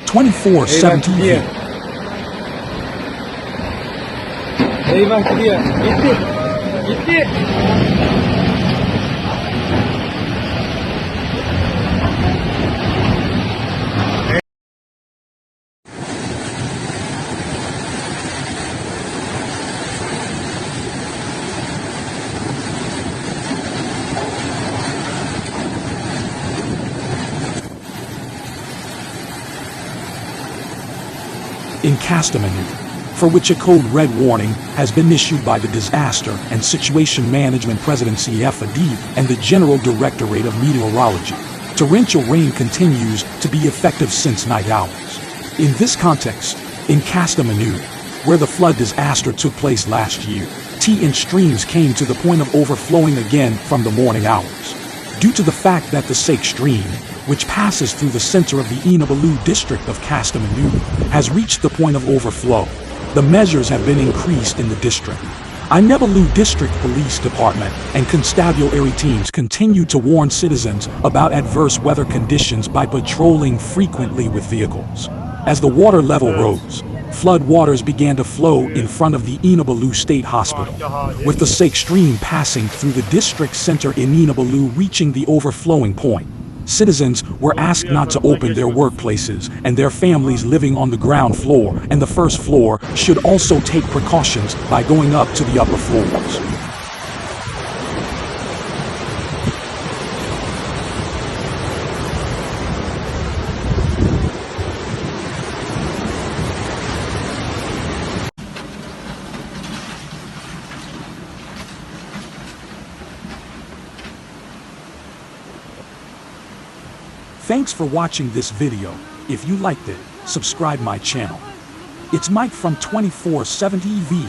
24/7 TV. Eyvah gidiyor. Gitti. Gitti. In Kastamonu, for which a code red warning has been issued by the Disaster and Situation Management Presidency FAD and the General Directorate of Meteorology. Torrential rain continues to be effective since night hours. In this context, in Kastamonu, where the flood disaster took place last year, T-inch streams came to the point of overflowing again from the morning hours. Due to the fact that the Sake stream, which passes through the center of the Inebolu district of Kastamonu, has reached the point of overflow, the measures have been increased in the district. Inebolu District Police Department and constabulary teams continue to warn citizens about adverse weather conditions by patrolling frequently with vehicles. As the water level rose, flood waters began to flow in front of the Inebolu State Hospital, with the Sake stream passing through the district center in Inebolu reaching the overflowing point. Citizens were asked not to open their workplaces, and their families living on the ground floor and the first floor should also take precautions by going up to the upper floors. Thanks for watching this video. If you liked it, subscribe my channel. It's Mike from 24/7 TV.